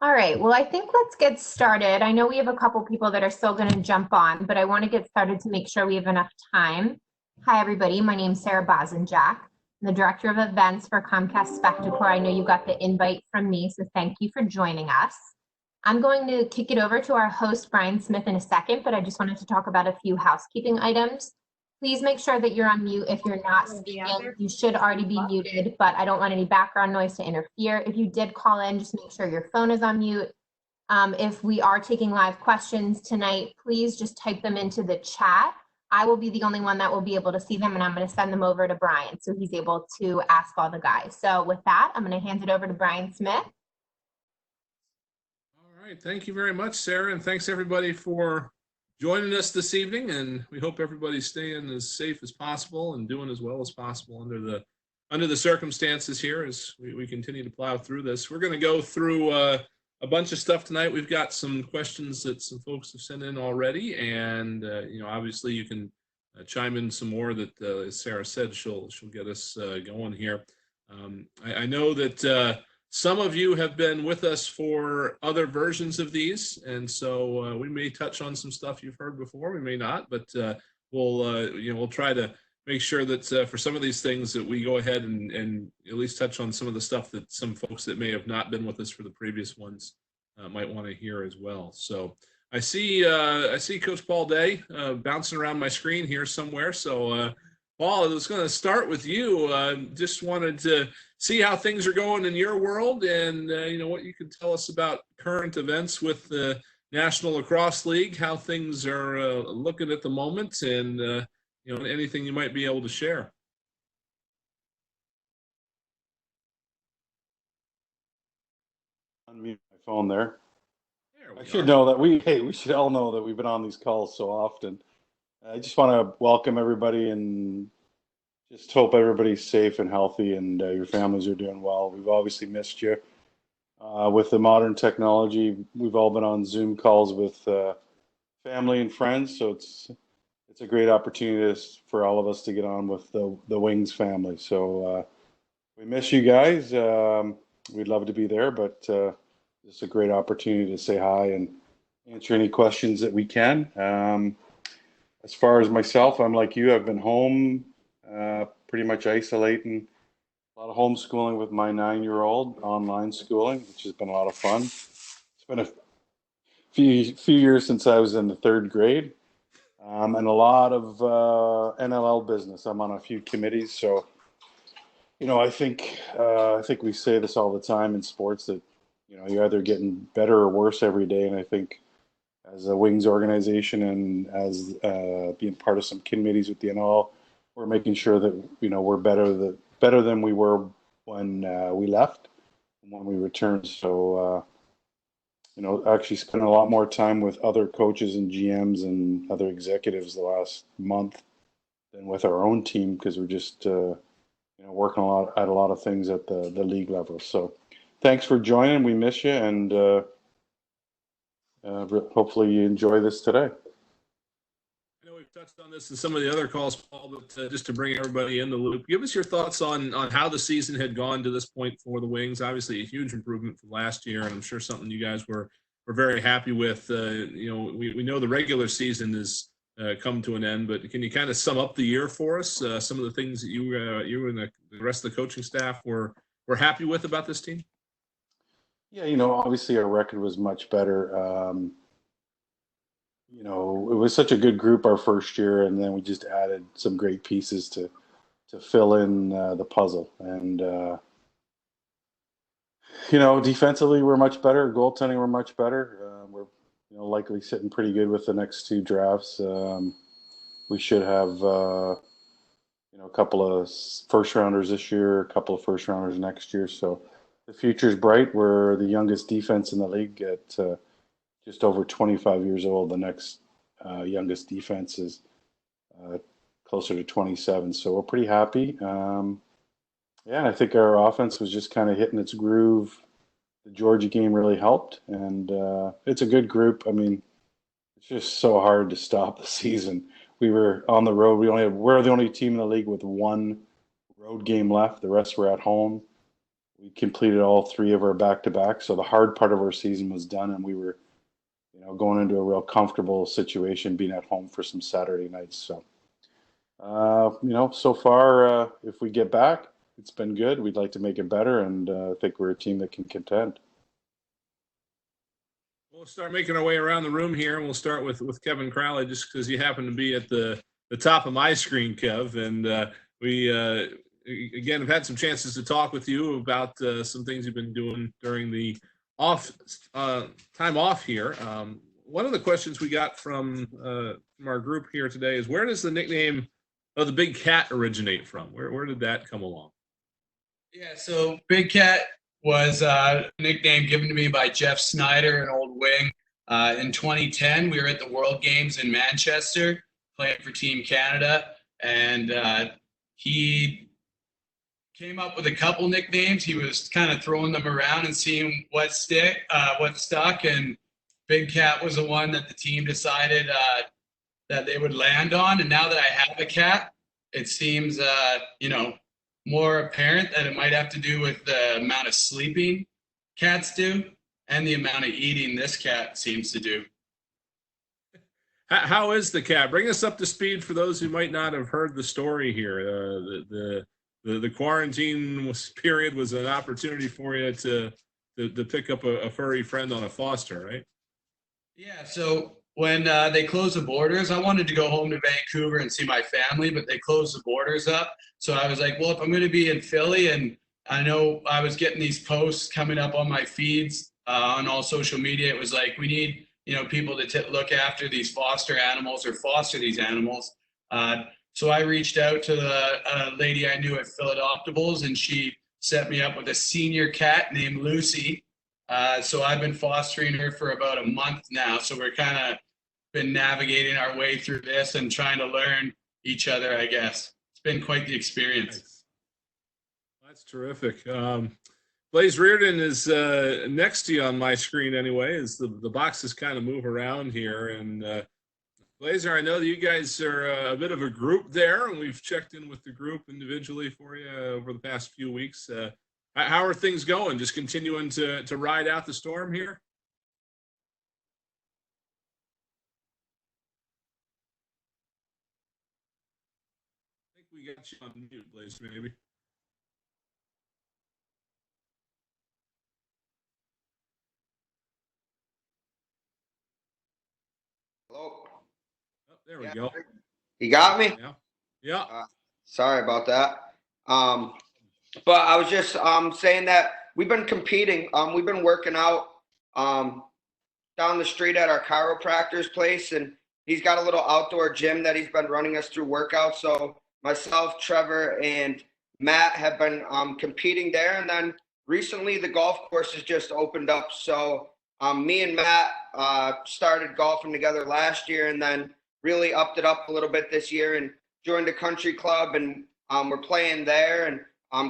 All right, well, I think let's get started. I know we have a couple people that are still going to jump on, but I want to get started to make sure we have enough time. Hi, everybody. My name is Sarah Bozenjack. I'm the Director of Events for Comcast Spectacor. I know you got the invite from me, so thank you for joining us. I'm going to kick it over to our host, Brian Smith, in a second, but I just wanted to talk about a few housekeeping items. Please make sure that you're on mute if you're not speaking. You should already be muted, but I don't want any background noise to interfere. If you did call in, just make sure your phone is on mute. If we are taking live questions tonight, please just type them into the chat. I will be the only one that will be able to see them, and I'm going to send them over to Brian so he's able to ask all the guys. So with that, I'm going to hand it over to Brian Smith. All right, thank you very much, Sarah, and thanks everybody for joining us this evening, and we hope everybody's staying as safe as possible and doing as well as possible under the circumstances here as we continue to plow through this. We're going to go through a bunch of stuff tonight. We've got some questions that some folks have sent in already, and obviously you can chime in some more that, as Sarah said, she'll get us going here. I know that some of you have been with us for other versions of these, and so we may touch on some stuff you've heard before. We may not, but we'll try to make sure that for some of these things that we go ahead and at least touch on some of the stuff that some folks that may have not been with us for the previous ones might want to hear as well. So I see Coach Paul Day bouncing around my screen here somewhere. So Paul, I was going to start with you. Just wanted to see how things are going in your world, and what you can tell us about current events with the National Lacrosse League, how things are looking at the moment, and anything you might be able to share. Unmute my phone there. I should know that we should all know that we've been on these calls so often. I just want to welcome everybody and just hope everybody's safe and healthy and your families are doing well. We've obviously missed you. With the modern technology, we've all been on Zoom calls with family and friends, so it's a great opportunity for all of us to get on with the Wings family. So we miss you guys. We'd love to be there, but it's a great opportunity to say hi and answer any questions that we can. As far as myself, I'm like you. I've been home, pretty much isolating, a lot of homeschooling with my 9-year-old, online schooling, which has been a lot of fun. It's been a few years since I was in the 3rd grade, and a lot of NLL business. I'm on a few committees, so I think we say this all the time in sports that you're either getting better or worse every day, and I think as a Wings organization and as being part of some committees with the NLL, we're making sure that we're better than we were when we left and when we returned. So actually spending a lot more time with other coaches and GMs and other executives the last month than with our own team, because we're just working at a lot of things at the league level. So thanks for joining. We miss you, and hopefully you enjoy this today. I know we've touched on this in some of the other calls, Paul, but just to bring everybody in the loop, give us your thoughts on how the season had gone to this point for the Wings. Obviously, a huge improvement from last year, and I'm sure something you guys were very happy with. We know the regular season has come to an end, but can you kind of sum up the year for us? Some of the things that you and the rest of the coaching staff were happy with about this team? Yeah, obviously our record was much better. It was such a good group our first year, and then we just added some great pieces to fill in the puzzle. And defensively we're much better. Goaltending we're much better. We're likely sitting pretty good with the next 2 drafts. We should have a couple of first rounders this year, a couple of first rounders next year. So the future's bright. We're the youngest defense in the league at just over 25 years old. The next youngest defense is closer to 27. So we're pretty happy. I think our offense was just kind of hitting its groove. The Georgia game really helped, and it's a good group. I mean, it's just so hard to stop the season. We were on the road. We're the only team in the league with 1 road game left. The rest were at home. we completed all 3 of our back-to-back. So the hard part of our season was done, and we were, going into a real comfortable situation, being at home for some Saturday nights. So, so far, if we get back, it's been good. We'd like to make it better, and I think we're a team that can contend. We'll start making our way around the room here, and we'll start with Kevin Crowley, just because you happen to be at the top of my screen, Kev. And we, again, have had some chances to talk with you about some things you've been doing during the time off here. One of the questions we got from our group here today is, where does the nickname of the Big Cat originate from? Where did that come along? Yeah, so Big Cat was a nickname given to me by Jeff Snyder, an old wing. In 2010, we were at the World Games in Manchester playing for Team Canada, and he came up with a couple nicknames. He was kind of throwing them around and seeing what stuck, and Big Cat was the one that the team decided that they would land on. And now that I have a cat, it seems more apparent that it might have to do with the amount of sleeping cats do and the amount of eating this cat seems to do. How is the cat? Bring us up to speed for those who might not have heard the story here. The quarantine period was an opportunity for you to pick up a furry friend on a foster, right? Yeah, so when they closed the borders, I wanted to go home to Vancouver and see my family, but they closed the borders up. So I was like, well, if I'm going to be in Philly, and I know I was getting these posts coming up on my feeds on all social media, it was like, we need, people to look after these foster animals or foster these animals. So I reached out to the lady I knew at Philadoptables, and she set me up with a senior cat named Lucy. So I've been fostering her for about a month now. So we're kind of been navigating our way through this and trying to learn each other, I guess. It's been quite the experience. Nice. That's terrific. Blaze Reardon is next to you on my screen anyway, as the boxes kind of move around here. And Blazer, I know that you guys are a bit of a group there, and we've checked in with the group individually for you over the past few weeks. How are things going? Just continuing to ride out the storm here? I think we got you on mute, Blaze, maybe. Hello. Oh, there we go. You got me? Yeah. Yeah. Sorry about that. But I was just saying that we've been competing. We've been working out down the street at our chiropractor's place, and he's got a little outdoor gym that he's been running us through workouts. So myself, Trevor, and Matt have been competing there. And then recently the golf course has just opened up. So me and Matt started golfing together last year, and then really upped it up a little bit this year and joined a country club, and we're playing there. And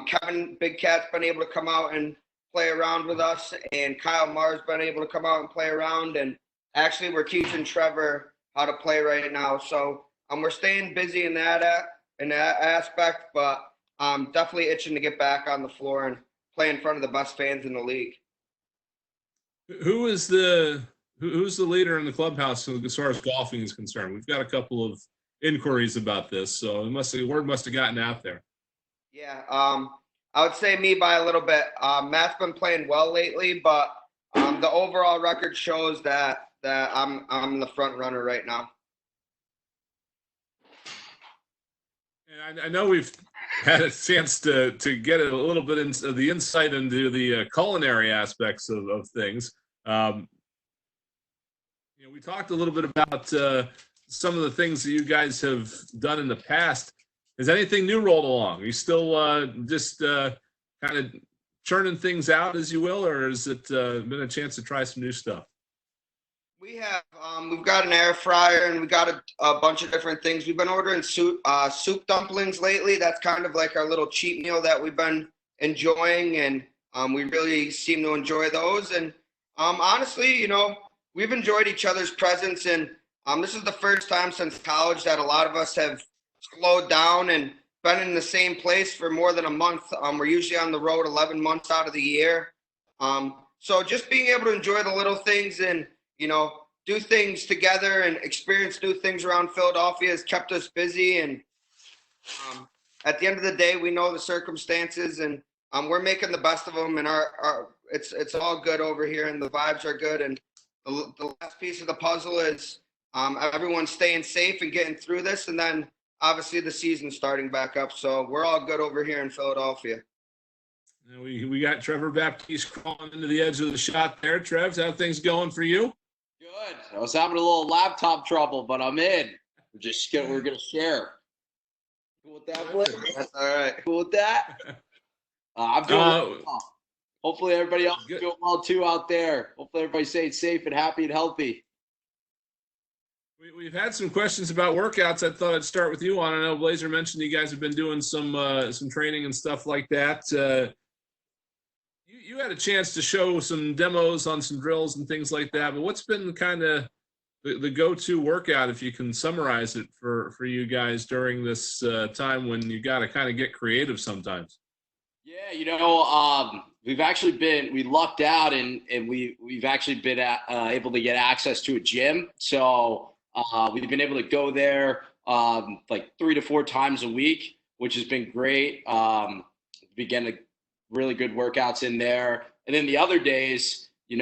Kevin Big Cat's been able to come out and play around with us, and Kyle Marr's been able to come out and play around. And actually we're teaching Trevor how to play right now. So we're staying busy in that aspect, but I'm definitely itching to get back on the floor and play in front of the best fans in the league. Who's the leader in the clubhouse as far as golfing is concerned? We've got a couple of inquiries about this, so word must have gotten out there. Yeah, I would say me by a little bit. Matt's been playing well lately, but the overall record shows that I'm the front runner right now. And I know we've had a chance to get a little bit into the insight into the culinary aspects of things. We talked a little bit about some of the things that you guys have done in the past. Has anything new rolled along? Are you still just kind of churning things out, as you will, or has it been a chance to try some new stuff? We have. We've got an air fryer, and we got a bunch of different things. We've been ordering soup dumplings lately. That's kind of like our little cheat meal that we've been enjoying, and we really seem to enjoy those. And honestly, we've enjoyed each other's presence, and this is the first time since college that a lot of us have slowed down and been in the same place for more than a month. We're usually on the road 11 months out of the year. So just being able to enjoy the little things and, do things together and experience new things around Philadelphia has kept us busy. And at the end of the day, we know the circumstances, and we're making the best of them. And it's all good over here, and the vibes are good. And the last piece of the puzzle is everyone staying safe and getting through this, and then obviously the season starting back up. So we're all good over here in Philadelphia. We got Trevor Baptiste crawling into the edge of the shot there. Trev, how things going for you? Good. I was having a little laptop trouble, but I'm in. We're gonna share. Cool with that, Blake? That's all right. Cool with that? I'm doing well. Hopefully everybody else is doing well too out there. Hopefully everybody's staying safe and happy and healthy. We've had some questions about workouts. I thought I'd start with you on. I know Blazer mentioned you guys have been doing some training and stuff like that. You had a chance to show some demos on some drills and things like that, but what's been kind of the go-to workout, if you can summarize it for you guys during this time when you got to kind of get creative sometimes? Yeah, we lucked out and we've actually been able to get access to a gym. So we've been able to go there like 3 to 4 times a week, which has been great. We get really good workouts in there. And then the other days, you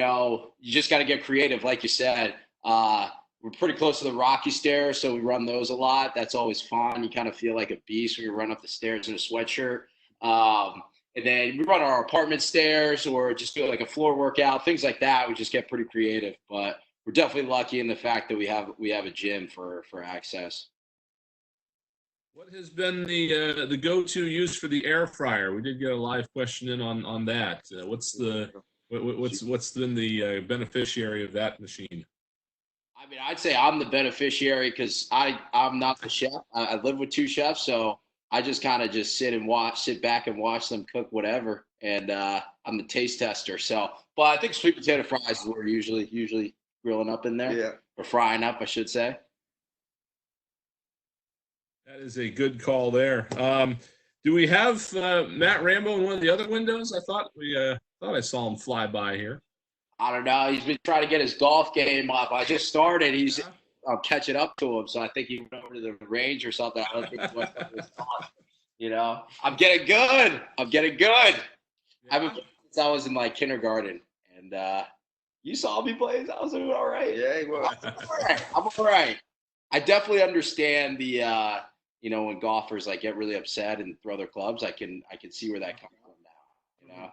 just got to get creative. Like you said, we're pretty close to the Rocky stairs, so we run those a lot. That's always fun. You kind of feel like a beast when you run up the stairs in a sweatshirt. And then we run our apartment stairs or just do like a floor workout, things like that. We just get pretty creative, but we're definitely lucky in the fact that we have a gym for access. What has been the go-to use for the air fryer? We did get a live question in on that. What's been the beneficiary of that machine? I mean, I'd say I'm the beneficiary because I'm not the chef. I live with 2 chefs, so I just kind of sit back and watch them cook whatever, and I'm the taste tester. So, but I think sweet potato fries is what we're usually grilling up in there, Yeah, or frying up, I should say. That is a good call there. Do we have Matt Rambo in one of the other windows? I thought I saw him fly by here. I don't know. He's been trying to get his golf game up. I just started. I'm catching up to him, so I think he went over to the range or something. I don't think he went up to his golf. I'm getting good. Yeah. I've been playing since I was in like kindergarten, and you saw me play. I was doing all right. Yeah, you were. I'm all right. I definitely understand the when golfers like get really upset and throw their clubs. I can see where that comes from now.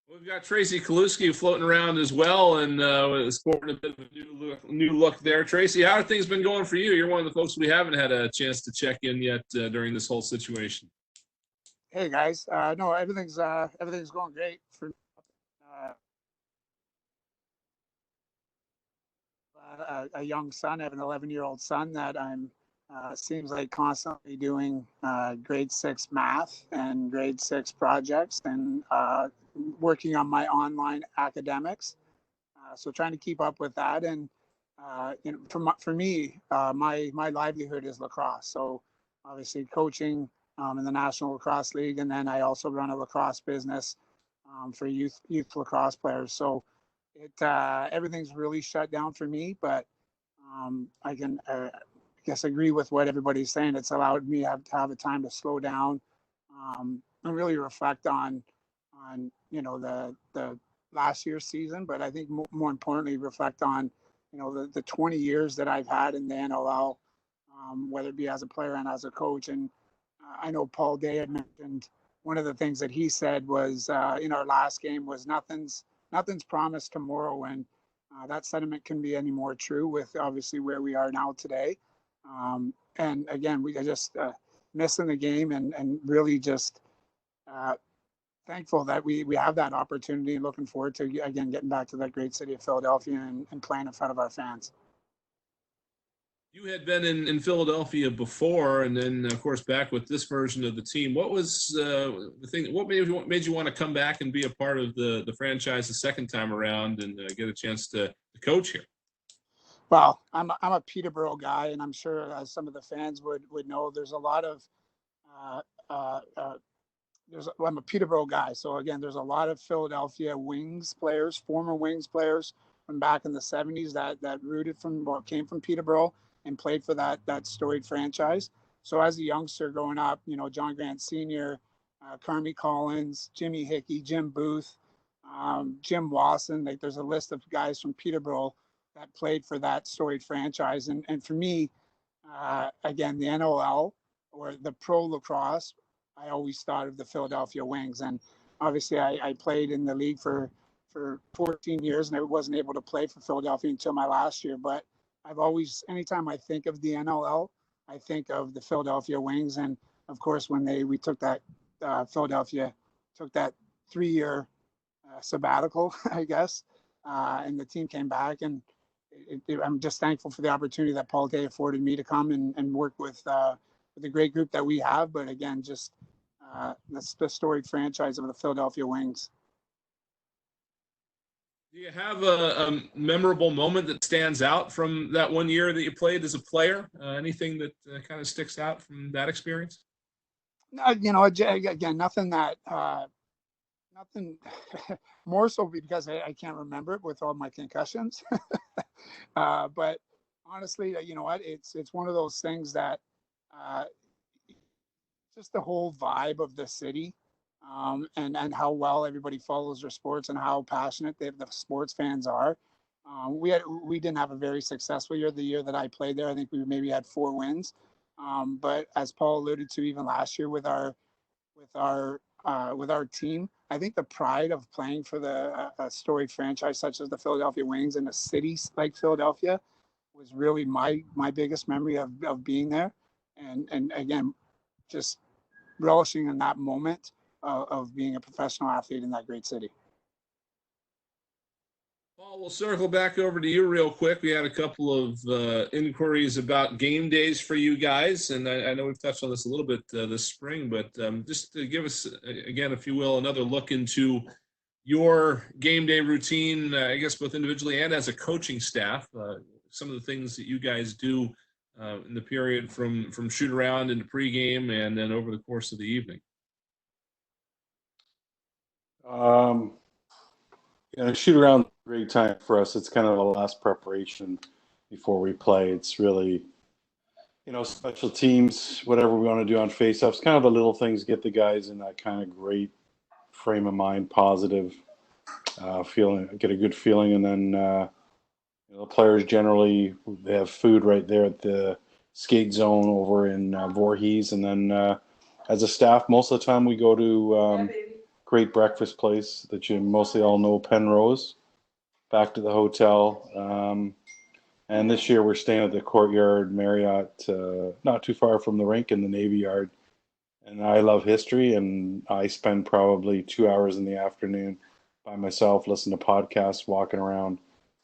We've got Tracy Kaluski floating around as well, and sporting a bit of a new look there. Tracy, how have things been going for you? You're one of the folks we haven't had a chance to check in yet during this whole situation. Hey guys, no, everything's going great for a young son. I have an 11-year-old son that I'm seems like constantly doing grade 6 math and grade 6 projects and working on my online academics. So trying to keep up with that. And for me, my livelihood is lacrosse. So obviously coaching in the National Lacrosse League, and then I also run a lacrosse business for youth lacrosse players. So everything's really shut down for me, but I can I guess agree with what everybody's saying. It's allowed me to have a time to slow down and really reflect on the last year's season, but I think more importantly reflect on the 20 years that I've had in the NLL, whether it be as a player and as a coach. And I know Paul Day had mentioned one of the things that he said was in our last game was nothing's promised tomorrow, and that sentiment can be any more true with obviously where we are now today. And again, we are just missing the game and really just thankful that we have that opportunity and looking forward to, again, getting back to that great city of Philadelphia and playing in front of our fans. You had been in Philadelphia before, and then, of course, back with this version of the team. What was the thing? What made you want to come back and be a part of the franchise the second time around and get a chance to coach here? Well, I'm a Peterborough guy, and I'm sure as some of the fans would know, there's a lot of uh, uh, uh, I'm a Peterborough guy, so again, there's a lot of Philadelphia Wings players, former Wings players from back in the '70s that rooted from or came from Peterborough and played for that storied franchise. So as a youngster growing up, John Grant Sr., Carmi Collins, Jimmy Hickey, Jim Booth, Jim Wasson. Like there's a list of guys from Peterborough that played for that storied franchise, and for me, again, the NOL or the pro lacrosse, I always thought of the Philadelphia Wings. And obviously, I played in the league for 14 years, and I wasn't able to play for Philadelphia until my last year. But I've always, anytime I think of the NLL, I think of the Philadelphia Wings. And of course, when we took that Philadelphia took that 3-year sabbatical, I guess, and the team came back, and I'm just thankful for the opportunity that Paul Day afforded me to come and work with the great group that we have. But again, just that's the storied franchise of the Philadelphia Wings. Do you have a memorable moment that stands out from that 1 year that you played as a player? Anything that kind of sticks out from that experience? Again, nothing that nothing more so because I can't remember it with all my concussions. But honestly, you know what? It's one of those things that uh, just the whole vibe of the city, and how well everybody follows their sports and how passionate the sports fans are. We didn't have a very successful year. The year that I played there, I think we maybe had 4 wins. But as Paul alluded to, even last year with our team, I think the pride of playing for a storied franchise such as the Philadelphia Wings in a city like Philadelphia was really my biggest memory of being there, and again, just relishing in that moment of being a professional athlete in that great city. Paul, we'll circle back over to you real quick. We had a couple of inquiries about game days for you guys, and I know we've touched on this a little bit this spring, but just to give us, again, if you will, another look into your game day routine, I guess both individually and as a coaching staff, some of the things that you guys do in the period from shoot around into pregame and then over the course of the evening. Shoot around, great time for us. It's kind of the last preparation before we play. It's really, special teams, whatever we want to do on face-offs, kind of the little things, get the guys in that kind of great frame of mind, positive feeling, get a good feeling. And then the players generally, they have food right there at the skate zone over in Voorhees. And then as a staff, most of the time we go to great breakfast place that you mostly all know, Penrose, back to the hotel. And this year we're staying at the Courtyard Marriott, not too far from the rink in the Navy Yard. And I love history, and I spend probably 2 hours in the afternoon by myself, listening to podcasts, walking around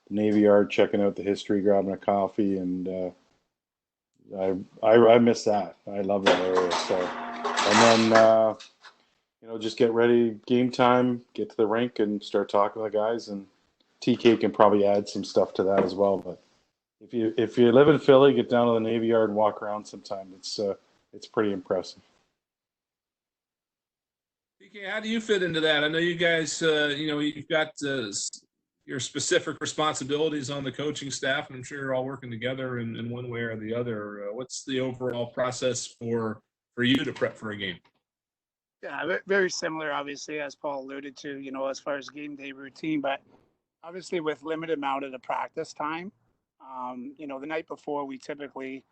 the Navy Yard, checking out the history, grabbing a coffee, and I miss that. I love that area. So, and then just get ready, game time, get to the rink, and start talking to the guys. And TK can probably add some stuff to that as well. But if you live in Philly, get down to the Navy Yard, walk around sometime. It's pretty impressive. TK, how do you fit into that? I know you guys, you've got your specific responsibilities on the coaching staff, and I'm sure you're all working together in one way or the other. What's the overall process for you to prep for a game? Yeah, very similar, obviously, as Paul alluded to, as far as game day routine, but obviously with limited amount of the practice time, the night before we typically,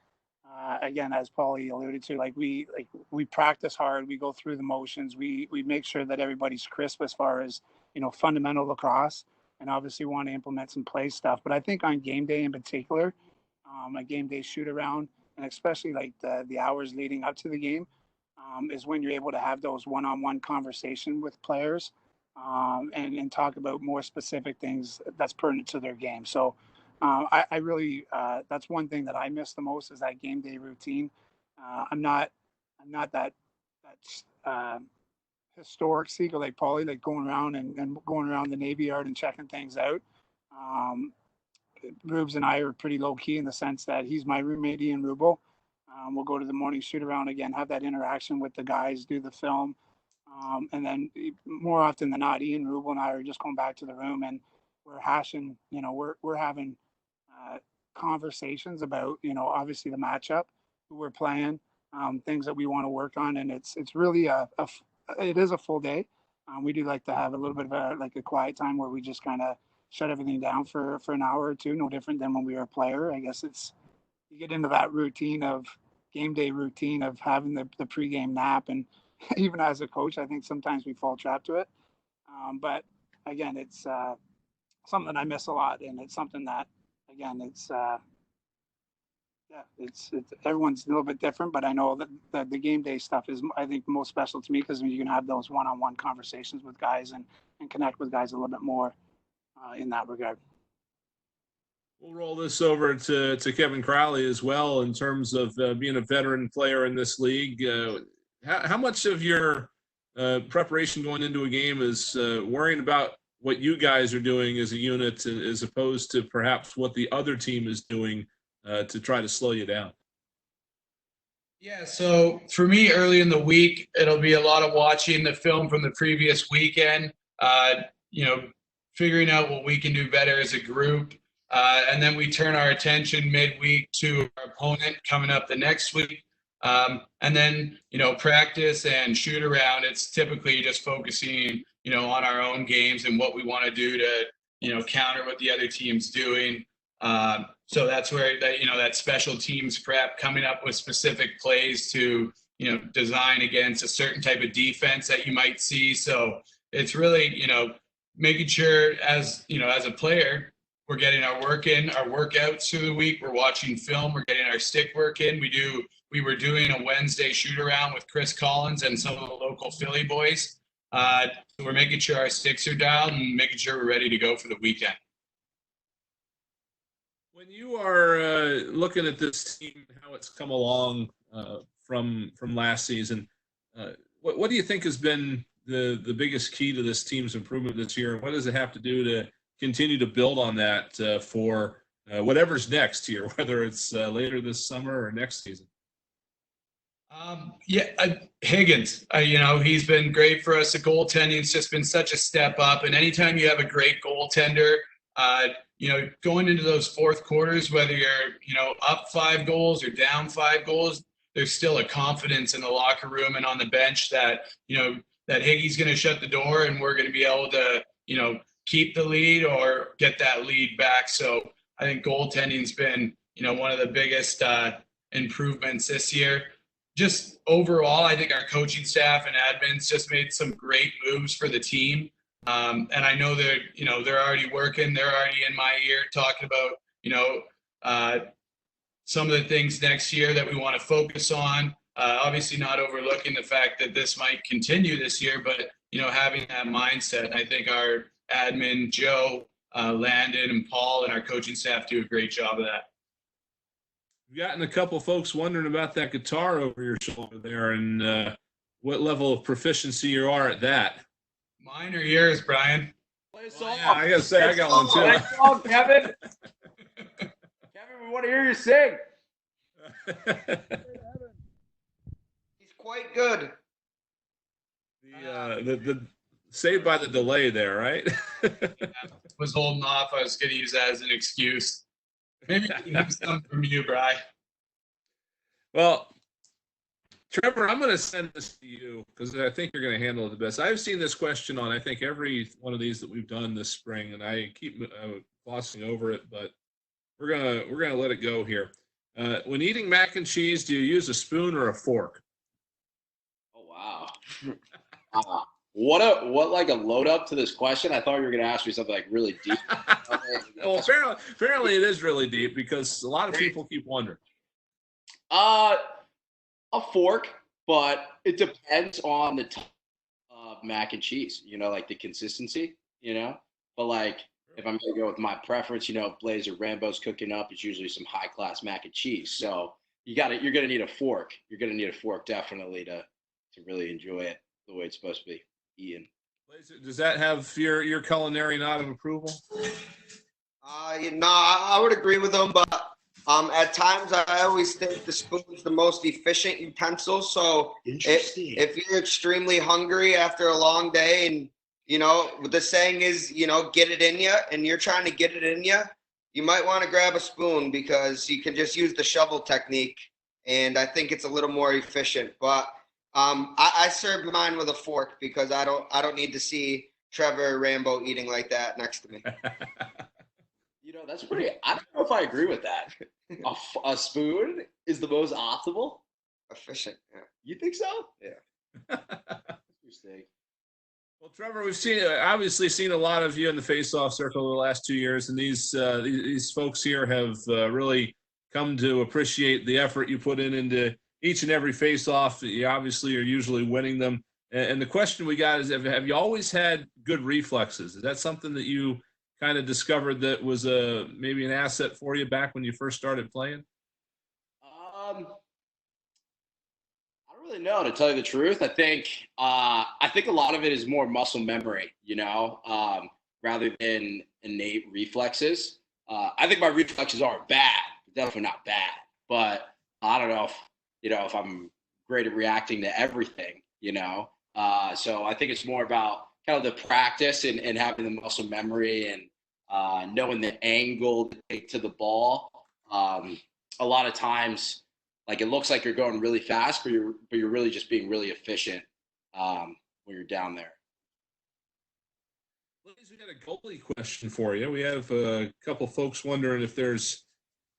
again, as Paul alluded to, we practice hard, we go through the motions, we make sure that everybody's crisp as far as, fundamental lacrosse, and obviously want to implement some play stuff. But I think on game day in particular, a game day shoot around, and especially the hours leading up to the game, is when you're able to have those one-on-one conversation with players, and talk about more specific things that's pertinent to their game. So I really, that's one thing that I miss the most is that game day routine. I'm not that historic seeker like Paulie, like going around and going around the Navy Yard and checking things out. Rubes and I are pretty low key in the sense that he's my roommate, Ian Rubel. We'll go to the morning shoot around again, have that interaction with the guys, do the film. And then more often than not, Ian Rubel and I are just going back to the room and we're hashing, we're having conversations about, obviously the matchup, who we're playing, things that we want to work on. And it's really it is a full day. We do like to have a little bit of a quiet time where we just kind of shut everything down for an hour or two, no different than when we were a player. I guess you get into that routine of game day routine of having the pregame nap. And even as a coach, I think sometimes we fall trapped to it. But again, it's something that I miss a lot. And it's something that, again, it's everyone's a little bit different, but I know that the game day stuff is, I think, most special to me because you can have those one-on-one conversations with guys and connect with guys a little bit more in that regard. We'll roll this over to Kevin Crowley as well in terms of being a veteran player in this league. How much of your preparation going into a game is worrying about what you guys are doing as a unit as opposed to perhaps what the other team is doing to try to slow you down? Yeah, so for me, early in the week, it'll be a lot of watching the film from the previous weekend, figuring out what we can do better as a group. And then we turn our attention midweek to our opponent coming up the next week. And then, practice and shoot around, it's typically just focusing, on our own games and what we want to do to, counter what the other team's doing. So that's where that special teams prep, coming up with specific plays to, design against a certain type of defense that you might see. So it's really, making sure as a player, we're getting our work in, our workouts through the week. We're watching film. We're getting our stick work in. We were doing a Wednesday shoot around with Chris Collins and some of the local Philly boys. So we're making sure our sticks are down and making sure we're ready to go for the weekend. When you are looking at this team, how it's come along from last season, what do you think has been the biggest key to this team's improvement this year? And what does it have to do to continue to build on that for whatever's next here, whether it's later this summer or next season? Higgins, he's been great for us. The goaltending's just been such a step up. And anytime you have a great goaltender, going into those fourth quarters, whether you're, up 5 goals or down 5 goals, there's still a confidence in the locker room and on the bench that, that Higgy's going to shut the door and we're going to be able to, keep the lead or get that lead back. So I think goaltending's been, one of the biggest improvements this year. Just overall, I think our coaching staff and admins just made some great moves for the team. And I know they're already working. They're already in my ear talking about, some of the things next year that we want to focus on. Obviously not overlooking the fact that this might continue this year, but, having that mindset. I think our admin, Joe, Landon, and Paul, and our coaching staff do a great job of that. We've gotten a couple folks wondering about that guitar over your shoulder there and what level of proficiency you are at that. Mine or yours, Brian? Play a song. Yeah, I gotta say, I got one too. Play a song, Kevin. Kevin, we want to hear you sing. He's quite good. The saved by the delay there, right? Was holding off. I was going to use that as an excuse. Maybe you can use something from you, Brian. Well, Trevor, I'm going to send this to you because I think you're going to handle it the best. I've seen this question on, I think, every one of these that we've done this spring, and I keep glossing over it, but we're gonna let it go here. When eating mac and cheese, do you use a spoon or a fork? Oh wow! What like a load up to this question? I thought you were going to ask me something like really deep. Well, apparently it is really deep because a lot of people keep wondering. A fork, but it depends on the type of mac and cheese, like the consistency, but like if I'm gonna go with my preference, Blaze or Rambo's cooking up, it's usually some high class mac and cheese. So you're gonna need a fork. You're gonna need a fork definitely to really enjoy it the way it's supposed to be eaten. Blaze, does that have your culinary nod of approval? I would agree with him, but at times I always think the spoon's the most efficient utensil. So if you're extremely hungry after a long day, and the saying is, get it in you, and you're trying to get it in you, you might want to grab a spoon because you can just use the shovel technique, and I think it's a little more efficient. But I serve mine with a fork because I don't need to see Trevor Rambo eating like that next to me. That's pretty. I don't know if I agree with that. A spoon is the most optimal. Efficient. Yeah. You think so? Yeah. Interesting. Well, Trevor, we've obviously seen a lot of you in the face-off circle over the last 2 years, and these folks here have really come to appreciate the effort you put into each and every face-off. You obviously are usually winning them. And the question we got is, have you always had good reflexes? Is that something that you kind of discovered that was maybe an asset for you back when you first started playing? I don't really know, to tell you the truth. I think a lot of it is more muscle memory, rather than innate reflexes. I think my reflexes aren't bad, definitely not bad, but I don't know if I'm great at reacting to everything, So I think it's more about kind of the practice and having the muscle memory and knowing the angle to take to the ball. A lot of times, like, it looks like you're going really fast, but you're really just being really efficient when you're down there. Ladies, we got a goalie question for you. We have a couple folks wondering if there's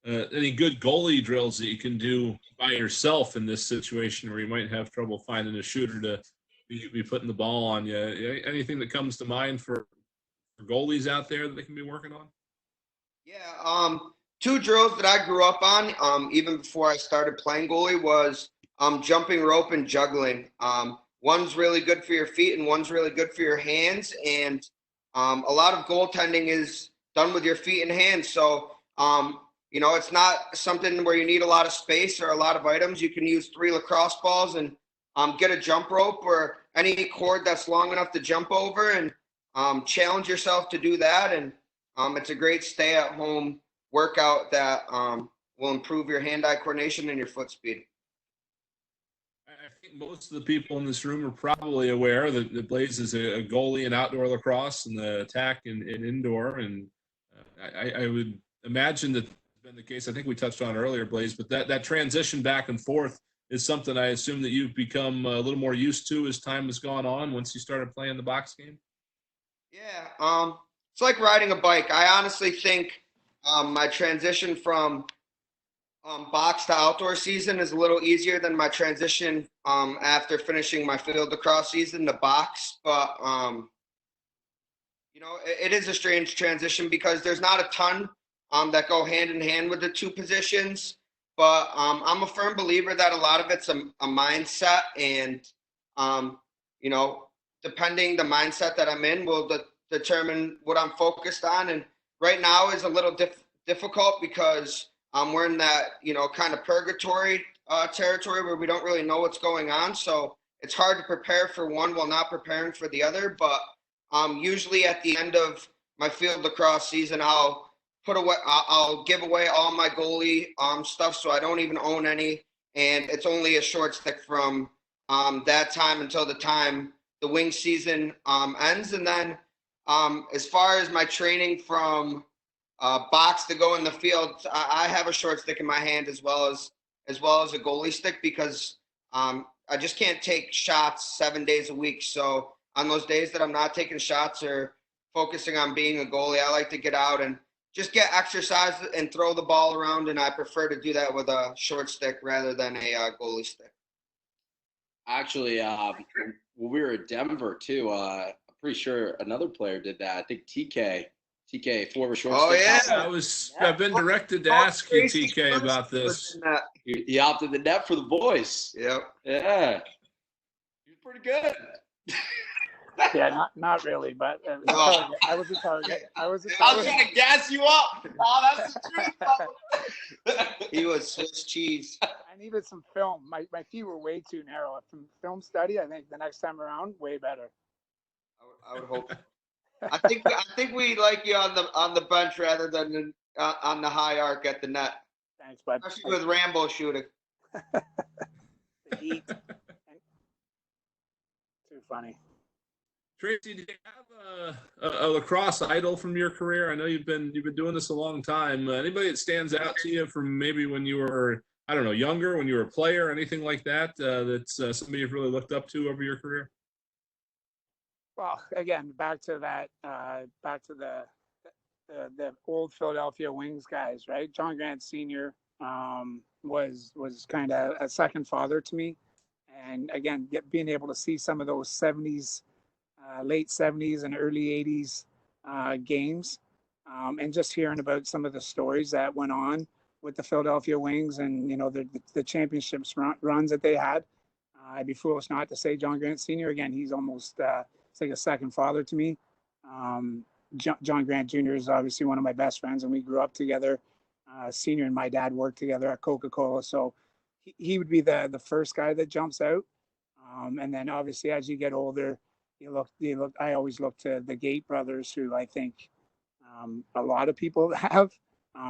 any good goalie drills that you can do by yourself in this situation where you might have trouble finding a shooter to be putting the ball on you. Anything that comes to mind for goalies out there that they can be working on? Yeah, two drills that I grew up on, even before I started playing goalie, was jumping rope and juggling. One's really good for your feet and one's really good for your hands. And a lot of goaltending is done with your feet and hands. So, it's not something where you need a lot of space or a lot of items. You can use 3 lacrosse balls and get a jump rope or any cord that's long enough to jump over, and challenge yourself to do that. And it's a great stay-at-home workout that will improve your hand-eye coordination and your foot speed. I think most of the people in this room are probably aware that Blaze is a goalie in outdoor lacrosse and the attack in indoor. And I would imagine that been the case. I think we touched on earlier, Blaze, but that transition back and forth is something I assume that you've become a little more used to as time has gone on once you started playing the box game. Yeah, it's like riding a bike. I honestly think my transition from box to outdoor season is a little easier than my transition after finishing my field lacrosse season to box. But it is a strange transition because there's not a ton that go hand in hand with the two positions. But I'm a firm believer that a lot of it's a mindset, and depending the mindset that I'm in will determine what I'm focused on. And right now is a little difficult because we're in that kind of purgatory territory where we don't really know what's going on. So it's hard to prepare for one while not preparing for the other. But usually at the end of my field lacrosse season, I'll give away all my goalie stuff, so I don't even own any, and it's only a short stick from that time until the time the wing season ends. And then as far as my training from box to go in the field, I have a short stick in my hand as well as a goalie stick because I just can't take shots 7 days a week. So on those days that I'm not taking shots or focusing on being a goalie, I like to get out and just get exercise and throw the ball around, and I prefer to do that with a short stick rather than a goalie stick. Actually, when we were at Denver too, I'm pretty sure another player did that. I think TK, former short stick. Oh yeah, I've been directed to ask you, TK, about this. He opted the net for the boys. Yep. Yeah, he's pretty good. Yeah, not really, but I was a target. I was trying to gas you up. Oh, that's the truth. He was Swiss cheese. I needed some film. My feet were way too narrow. From film study, I think the next time around, way better. I would hope. I think we like you on the bench rather than on the high arc at the net, Thanks, bud. especially with Rambo shooting. The heat. Too funny. Tracy, do you have a lacrosse idol from your career? I know you've been doing this a long time. Anybody that stands out to you from maybe when you were, I don't know, younger, when you were a player, anything like that, that's somebody you've really looked up to over your career? Well, again, back to that, back to the old Philadelphia Wings guys, right? John Grant Sr. Was kind of a second father to me, and again, being able to see some of those '70s, late '70s and early '80s games, and just hearing about some of the stories that went on with the Philadelphia Wings, and the championships runs that they had. I'd be foolish not to say John Grant Sr. Again, he's almost it's like a second father to me. John Grant Jr. is obviously one of my best friends, and we grew up together. Senior and my dad worked together at Coca-Cola, so he would be the first guy that jumps out. And then obviously as you get older, you look. I always look to the Gate brothers, who I think a lot of people have,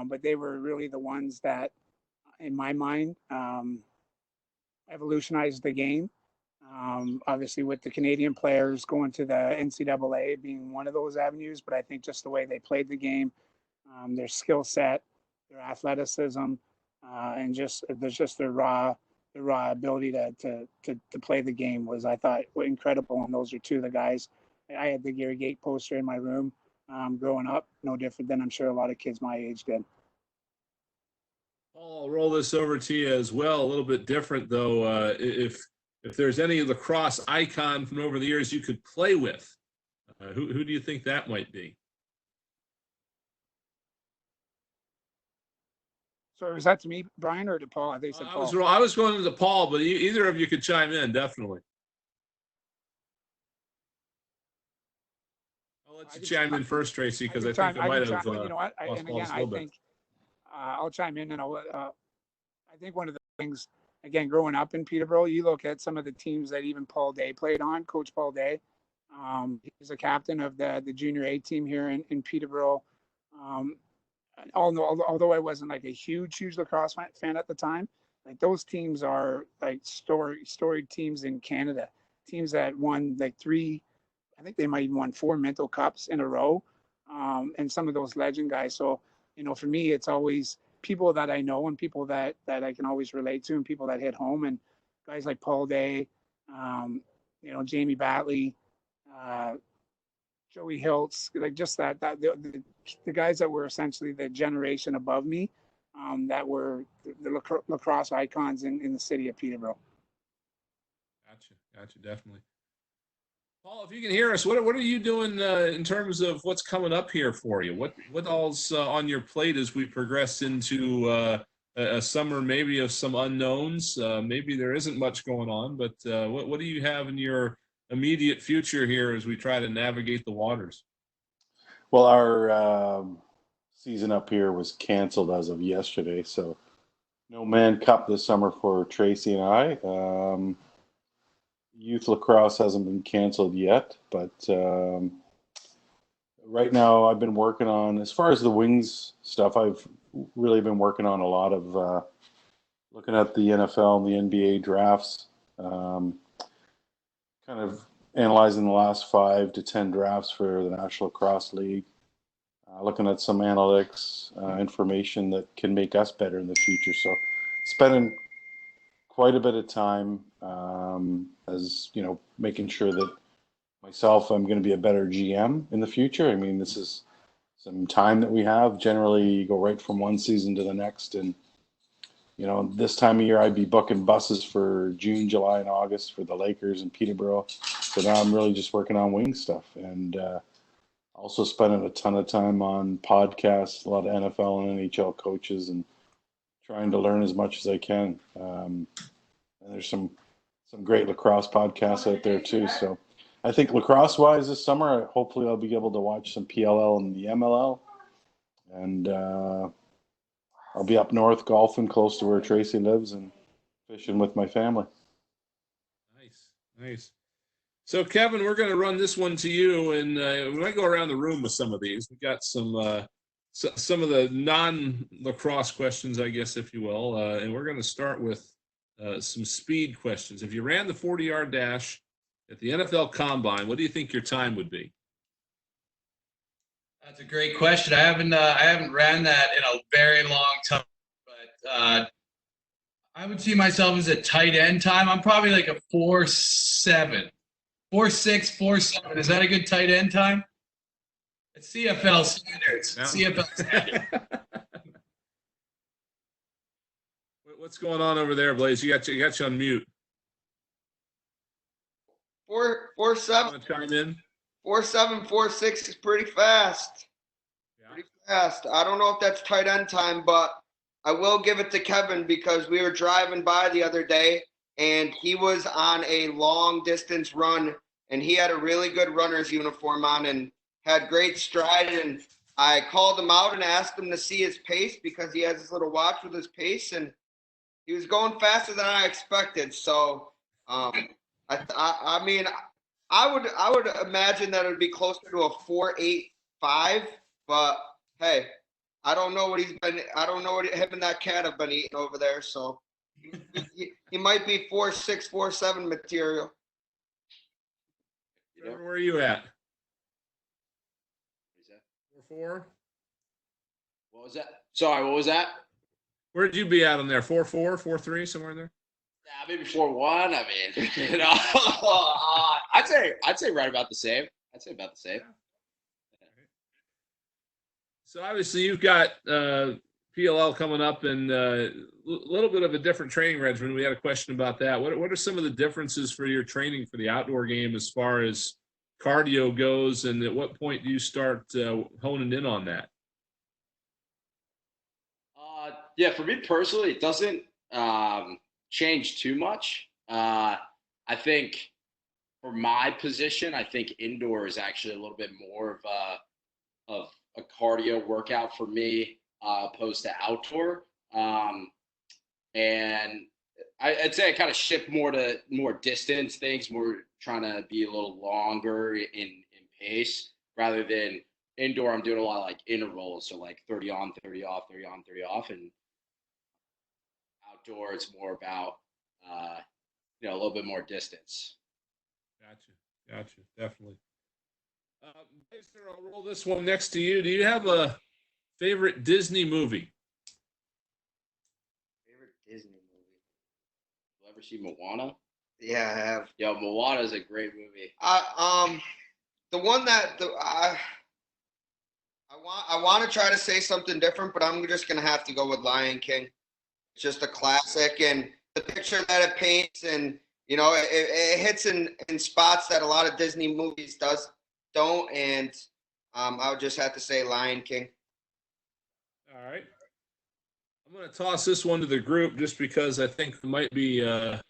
but they were really the ones that, in my mind, evolutionized the game. Obviously, with the Canadian players going to the NCAA being one of those avenues, but I think just the way they played the game, their skill set, their athleticism, and just their raw ability to play the game was, I thought, incredible. And those are two of the guys. I had the Gary Gate poster in my room growing up, no different than I'm sure a lot of kids my age did. I'll roll this over to you as well. A little bit different though. If there's any lacrosse icon from over the years you could play with, who do you think that might be? So is that to me, Brian, or to Paul? I think you said Paul. I was going to Paul, but either of you could chime in, definitely. I'll let you chime in first, Tracy, because I think I might have. You know what? And again, I think I'll chime in, and I think one of the things, again, growing up in Peterborough, you look at some of the teams that even Paul Day played on. Coach Paul Day, he was a captain of the junior A team here in Peterborough. Although I wasn't like a huge lacrosse fan at the time, like those teams are like storied teams in Canada, teams that won like I think they might even won 4 Mental Cups in a row, and some of those legend guys. So, for me, it's always people that I know and people that I can always relate to, and people that hit home, and guys like Paul Day, Jamie Batley, Joey Hiltz, like just that the guys that were essentially the generation above me, that were the lacrosse icons in the city of Peterborough. Gotcha, definitely. Paul, if you can hear us, what are you doing in terms of what's coming up here for you? What all's on your plate as we progress into a summer maybe of some unknowns? Maybe there isn't much going on, but what do you have in your immediate future here as we try to navigate the waters? Well, our season up here was canceled as of yesterday, so no Man Cup this summer for Tracy and I. Youth lacrosse hasn't been canceled yet, but right now I've been working on, as far as the Wings stuff, I've really been working on a lot of looking at the NFL and the NBA drafts, kind of analyzing the last 5 to 10 drafts for the National Lacrosse League, looking at some analytics information that can make us better in the future. So spending quite a bit of time as making sure that myself, I'm going to be a better GM in the future. I mean, this is some time that we have. Generally, you go right from one season to the next, and this time of year I'd be booking buses for June, July, and August for the Lakers in Peterborough. So now I'm really just working on wing stuff, and also spending a ton of time on podcasts, a lot of NFL and NHL coaches, and trying to learn as much as I can. And there's some great lacrosse podcasts out there too. So I think lacrosse-wise this summer, hopefully I'll be able to watch some PLL and the MLL. And I'll be up north golfing close to where Tracy lives and fishing with my family. Nice. So Kevin, we're going to run this one to you, and we might go around the room with some of these. We got some of the non-lacrosse questions, I guess, if you will, and we're going to start with some speed questions. If you ran the 40-yard dash at the NFL Combine, what do you think your time would be? That's a great question. I haven't ran that in a very long time, but I would see myself as a tight end time. I'm probably like a 4.7, 4.6, 4.7. Is that a good tight end time? It's CFL standards. Yeah. CFL standards. What's going on over there, Blaze? You got you on mute. 4.7. Want to chime in? 4.7, 4.6 is pretty fast. Yeah. Pretty fast. I don't know if that's tight end time, but I will give it to Kevin because we were driving by the other day and he was on a long distance run and he had a really good runner's uniform on and had great stride. And I called him out and asked him to see his pace because he has this little watch with his pace and he was going faster than I expected. So, I mean, I would imagine that it would be closer to a 4.85, but hey, I don't know what I don't know what him and that cat have been eating over there. So he might be 4.6, 4.7 material. Trevor, where are you at? 4.4? What was that? Sorry, what was that? Where'd you be at on there? 4.4, 4.3, somewhere in there? Yeah, maybe 4.1. I mean, you know, I'd say right about the same. I'd say about the same. So obviously you've got PLL coming up and a little bit of a different training regimen. We had a question about that. What are some of the differences for your training for the outdoor game as far as cardio goes, and at what point do you start honing in on that? Yeah, for me personally, it doesn't change too much. I think for my position, I think indoor is actually a little bit more of a cardio workout for me, opposed to outdoor. And I'd say I kind of shift more to more distance things, more trying to be a little longer in pace rather than indoor. I'm doing a lot of like intervals, so like 30 on, 30 off, 30 on, 30 off, and outdoor it's more about a little bit more distance. Gotcha, definitely. Mason, I'll roll this one next to you. Do you have a favorite Disney movie? Favorite Disney movie? You ever see Moana? Yeah, I have. Yo, Moana is a great movie. The one that I want to try to say something different, but I'm just gonna have to go with Lion King. It's just a classic, and the picture that it paints, and it hits in spots that a lot of Disney movies don't, and I would just have to say Lion King. All right. I'm going to toss this one to the group just because I think it might be a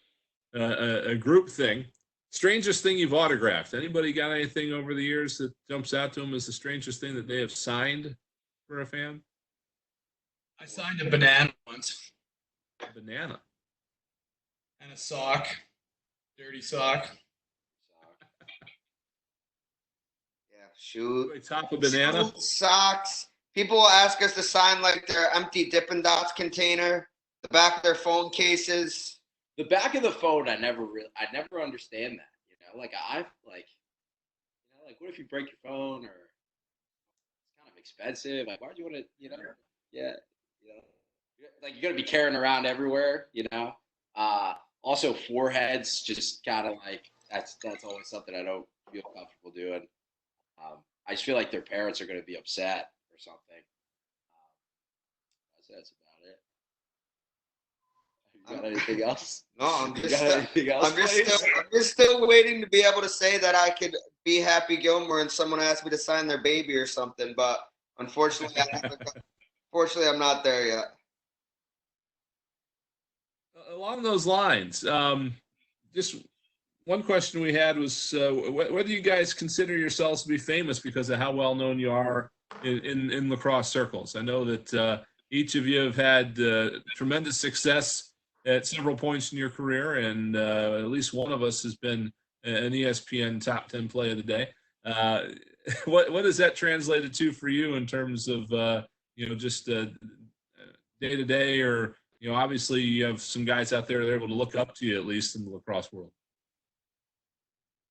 group thing. Strangest thing you've autographed. Anybody got anything over the years that jumps out to them as the strangest thing that they have signed for a fan? I signed a banana once. A banana. And a sock. Dirty sock. Yeah, shoe. Top of banana. Shoe, socks. People will ask us to sign like their empty Dippin' Dots container, the back of their phone cases. The back of the phone, I never understand that. Like what if you break your phone, or it's kind of expensive? Like, why do you want to, like you're gonna be carrying around everywhere, Also, foreheads, just kind of like that's always something I don't feel comfortable doing. I just feel like their parents are going to be upset or something. That's about it. You got anything else? No, I'm just still waiting to be able to say that I could be Happy Gilmore and someone asked me to sign their baby or something, but unfortunately, I'm not there yet. Along those lines, just one question we had was whether you guys consider yourselves to be famous because of how well known you are in lacrosse circles. I know that each of you have had tremendous success at several points in your career, and at least one of us has been an ESPN top 10 play of the day. What has that translated to for you in terms of just day to day, or obviously you have some guys out there that are able to look up to you, at least in the lacrosse world.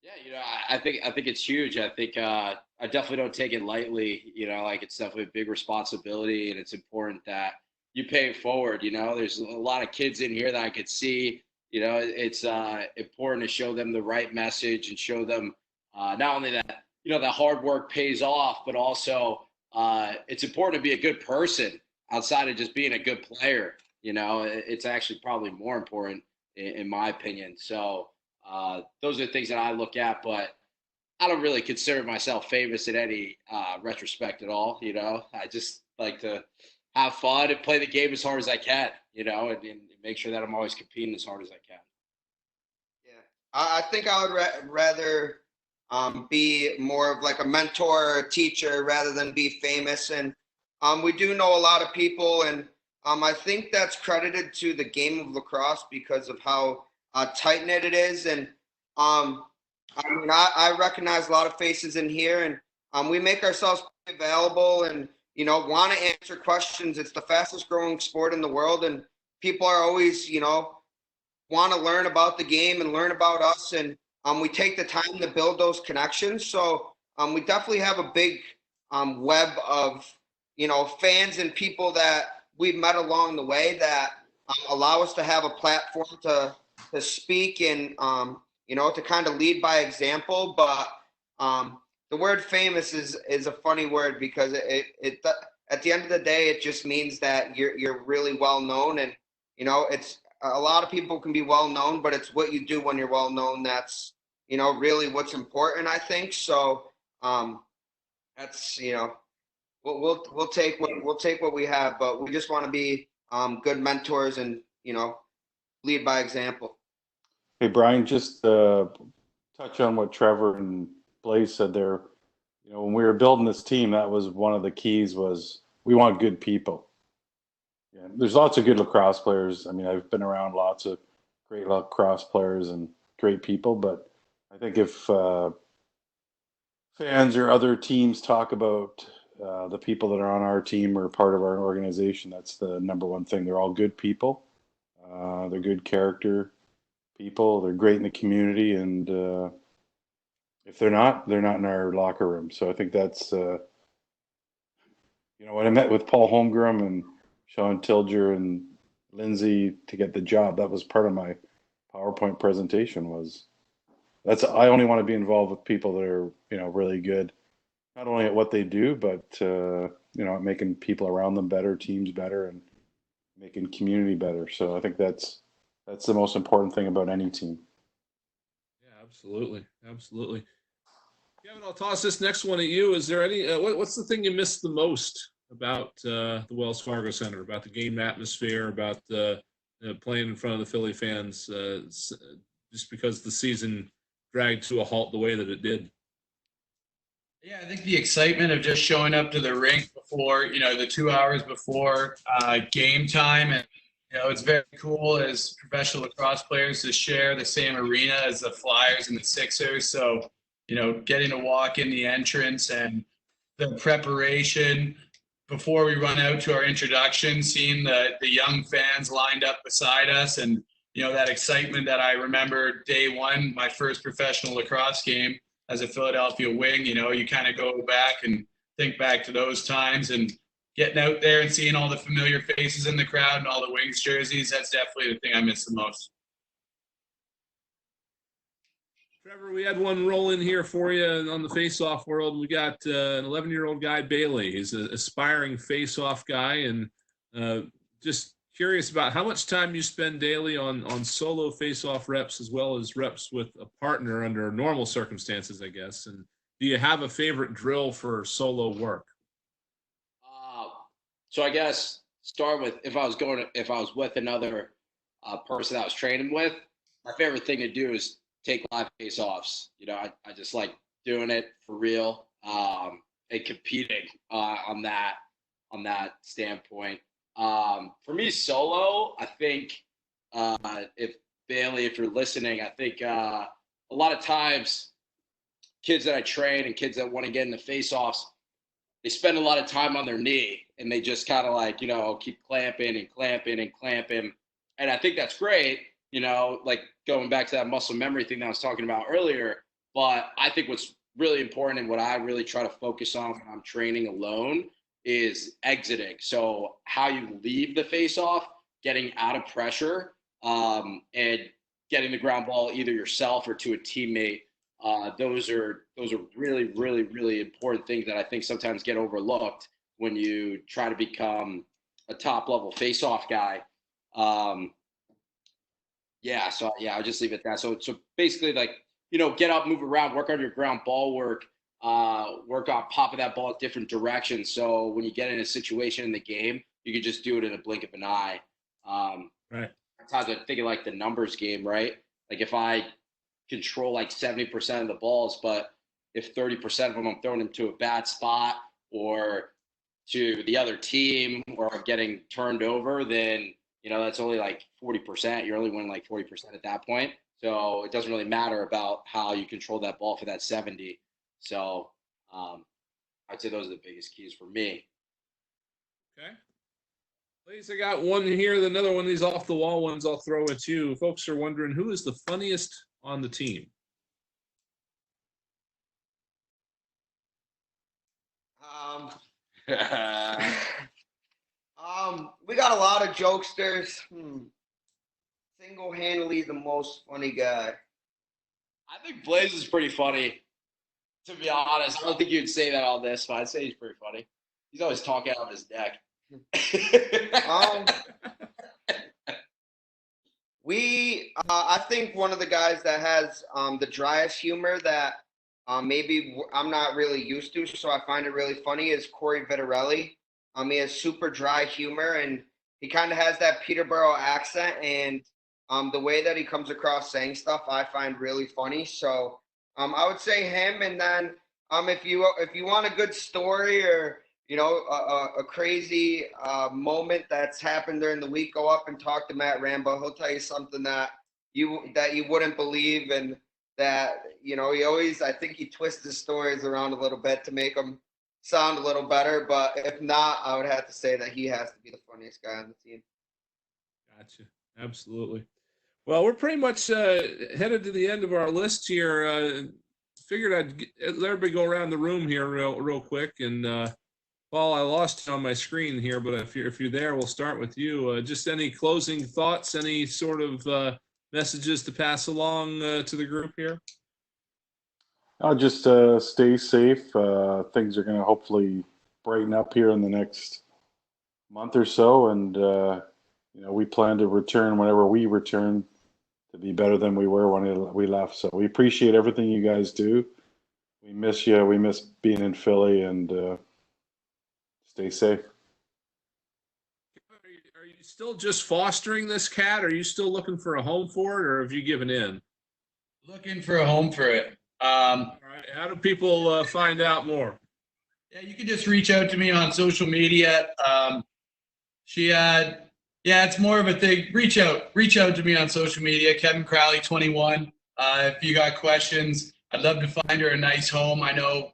Yeah, I think it's huge. I think I definitely don't take it lightly. Like it's definitely a big responsibility, and it's important that you pay it forward. There's a lot of kids in here that I could see. It's important to show them the right message and show them not only that that hard work pays off, but also it's important to be a good person outside of just being a good player. It's actually probably more important in my opinion. So. Those are the things that I look at, but I don't really consider myself famous in any retrospect at all. I just like to have fun and play the game as hard as I can, and make sure that I'm always competing as hard as I can. Yeah, I think I would rather be more of like a mentor or a teacher rather than be famous. And we do know a lot of people, and I think that's credited to the game of lacrosse because of how tight knit it is. And I recognize a lot of faces in here, and we make ourselves available and want to answer questions. It's the fastest growing sport in the world, and people are always want to learn about the game and learn about us, and we take the time to build those connections. So we definitely have a big web of fans and people that we've met along the way that allow us to have a platform to speak and to kind of lead by example. But the word famous is a funny word because it at the end of the day it just means that you're really well known. And it's a lot of people can be well known, but it's what you do when you're well known that's really what's important, I think. So that's we'll take what we have, but we just want to be good mentors and lead by example. Hey, Brian, just touch on what Trevor and Blaze said there. When we were building this team, that was one of the keys was we want good people. Yeah, there's lots of good lacrosse players. I mean, I've been around lots of great lacrosse players and great people, but I think if fans or other teams talk about the people that are on our team or part of our organization, that's the number one thing. They're all good people. They're good character people. They're great in the community, and if they're not in our locker room. So I think that's when I met with Paul Holmgren and Sean Tilger and Lindsay to get the job, that was part of my PowerPoint presentation. I only want to be involved with people that are really good, not only at what they do, but at making people around them better, teams better, and making community better. So I think that's the most important thing about any team. Yeah, absolutely. Kevin, I'll toss this next one at you. Is there any what's the thing you missed the most about the Wells Fargo Center, about the game atmosphere, about playing in front of the Philly fans, just because the season dragged to a halt the way that it did? Yeah, I think the excitement of just showing up to the rink before, the 2 hours before game time. And, it's very cool as professional lacrosse players to share the same arena as the Flyers and the Sixers. So, getting to walk in the entrance and the preparation before we run out to our introduction, seeing the young fans lined up beside us, and, that excitement that I remember day one, my first professional lacrosse game as a Philadelphia Wing. You kind of go back and think back to those times, and getting out there and seeing all the familiar faces in the crowd and all the Wings jerseys, that's definitely the thing I miss the most. Trevor, we had one roll in here for you on the face-off world. We got an 11-year-old guy, Bailey. He's an aspiring face-off guy, and just curious about how much time you spend daily on solo face-off reps as well as reps with a partner under normal circumstances, I guess. And do you have a favorite drill for solo work? So I guess start with if I was with another person I was training with, my favorite thing to do is take live face-offs. I just like doing it for real and competing on that standpoint. For me, solo, I think if Bailey, if you're listening, I think a lot of times kids that I train and kids that want to get into face-offs, they spend a lot of time on their knee and they just kind of like, keep clamping and clamping and clamping. And I think that's great, like going back to that muscle memory thing that I was talking about earlier. But I think what's really important and what I really try to focus on when I'm training alone is exiting. So how you leave the face-off, getting out of pressure, and getting the ground ball either yourself or to a teammate. Those are really, really, really important things that I think sometimes get overlooked when you try to become a top level face-off guy. I'll just leave it at that. So basically, like, get up, move around, work on your ground ball work, work on popping that ball at different directions. So when you get in a situation in the game, you can just do it in a blink of an eye. Right. Sometimes I'm thinking like the numbers game, right? Like if I control like 70% of the balls, but if 30% of them I'm throwing them to a bad spot or to the other team or I'm getting turned over, then that's only like 40%. You're only winning like 40% at that point. So it doesn't really matter about how you control that ball for that 70. So I'd say those are the biggest keys for me. Okay. Ladies, I got one here. Another one of these off the wall ones I'll throw at you. Folks are wondering who is the funniest on the team? We got a lot of jokesters. Single-handedly the most funny guy. I think Blaze is pretty funny, to be honest. I don't think you'd say that on this, but I'd say he's pretty funny. He's always talking out of his neck. I think one of the guys that has the driest humor that maybe I'm not really used to, so I find it really funny, is Corey Vitarelli. He has super dry humor, and he kind of has that Peterborough accent, and the way that he comes across saying stuff, I find really funny. So I would say him, and then if you want a good story or a crazy moment that's happened during the week, go up and talk to Matt Rambo. He'll tell you something that you wouldn't believe, and that I think he twists his stories around a little bit to make them sound a little better. But if not, I would have to say that he has to be the funniest guy on the team. Gotcha. Absolutely. Well, we're pretty much headed to the end of our list here. Figured I'd let everybody go around the room here real quick. And Paul, I lost you on my screen here, but if you're there, we'll start with you. Just any closing thoughts, any sort of messages to pass along to the group here? I'll just stay safe. Things are going to hopefully brighten up here in the next month or so, and we plan to return whenever we return to be better than we were when we left. So we appreciate everything you guys do. We miss you. We miss being in Philly, and stay safe. Are you still just fostering this cat? Are you still looking for a home for it, or have you given in? Looking for a home for it. All right. How do people find out more? Yeah, you can just reach out to me on social media. It's more of a thing. Reach out to me on social media, Kevin Crowley 21. If you got questions, I'd love to find her a nice home. I know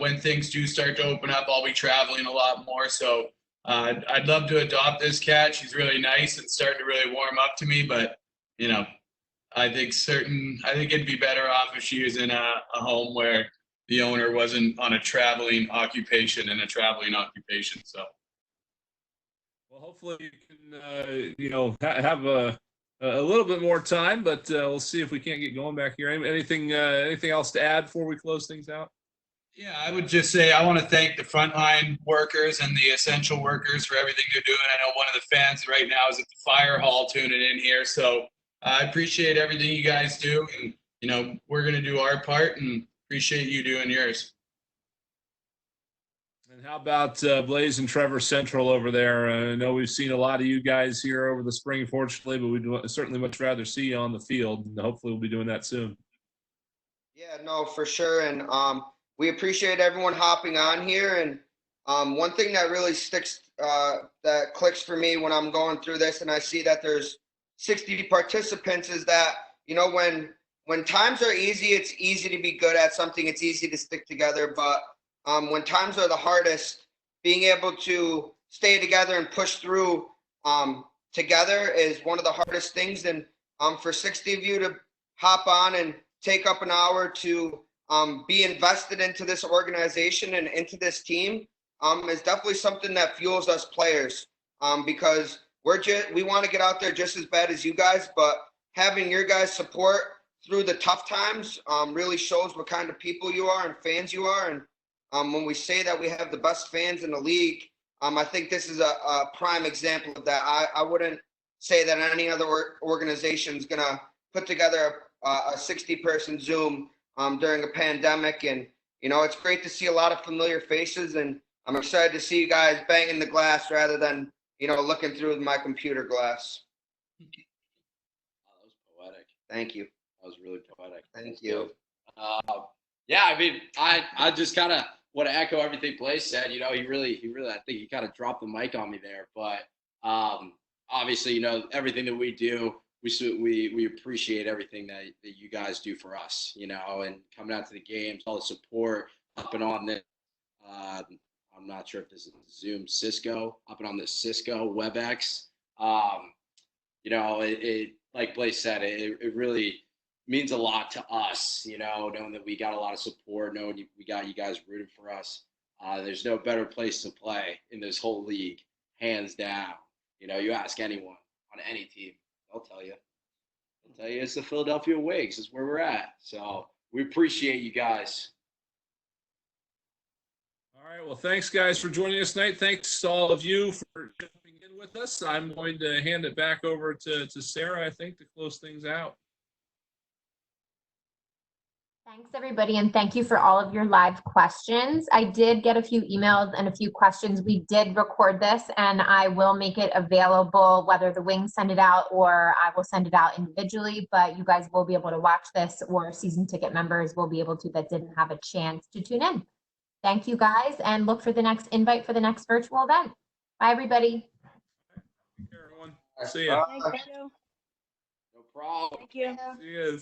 when things do start to open up, I'll be traveling a lot more. So I'd love to adopt this cat. She's really nice and starting to really warm up to me. But I think it'd be better off if she was in a home where the owner wasn't on a traveling occupation. So. Well, hopefully you can, have a little bit more time, but we'll see if we can't get going back here. Anything else to add before we close things out? Yeah, I would just say I want to thank the frontline workers and the essential workers for everything they're doing. I know one of the fans right now is at the fire hall tuning in here, so I appreciate everything you guys do, and we're going to do our part, and appreciate you doing yours. And how about Blaze and Trevor Central over there? I know we've seen a lot of you guys here over the spring, fortunately, but we'd certainly much rather see you on the field, and hopefully we'll be doing that soon. Yeah, no, for sure. And we appreciate everyone hopping on here. And one thing that really sticks, that clicks for me when I'm going through this and I see that there's 60 participants is that, when when times are easy, it's easy to be good at something. It's easy to stick together. But when times are the hardest, being able to stay together and push through together is one of the hardest things. And for 60 of you to hop on and take up an hour to be invested into this organization and into this team is definitely something that fuels us players because we want to get out there just as bad as you guys, but having your guys' support through the tough times really shows what kind of people you are and fans you are. And when we say that we have the best fans in the league, I think this is a prime example of that. I wouldn't say that any other organization is going to put together a 60-person Zoom during a pandemic. And, you know, it's great to see a lot of familiar faces. And I'm excited to see you guys banging the glass rather than, you know, looking through my computer glass. Oh, that was poetic. Thank you. That was really poetic. Thank you. Yeah, I mean, I just kind of want to echo everything Blaze said. You know, he really, I think he kind of dropped the mic on me there. But obviously, you know, everything that we do, we appreciate everything that you guys do for us. You know, and coming out to the games, all the support, up and on this. I'm not sure if this is Zoom, Cisco, up and on this Cisco WebEx. You know, it like Blaze said, it really means a lot to us, you know, knowing that we got a lot of support, knowing we got you guys rooting for us. There's no better place to play in this whole league, hands down. You know, you ask anyone on any team, they'll tell you. They'll tell you it's the Philadelphia Wigs is where we're at. So we appreciate you guys. All right. Well, thanks, guys, for joining us tonight. Thanks to all of you for jumping in with us. I'm going to hand it back over to Sarah, I think, to close things out. Thanks, everybody, and thank you for all of your live questions. I did get a few emails and a few questions. We did record this, and I will make it available, whether the Wings send it out or I will send it out individually, but you guys will be able to watch this, or season ticket members will be able to that didn't have a chance to tune in. Thank you, guys, and look for the next invite for the next virtual event. Bye, everybody. Take care, everyone. See ya. Thank you. No problem. Thank you. See you.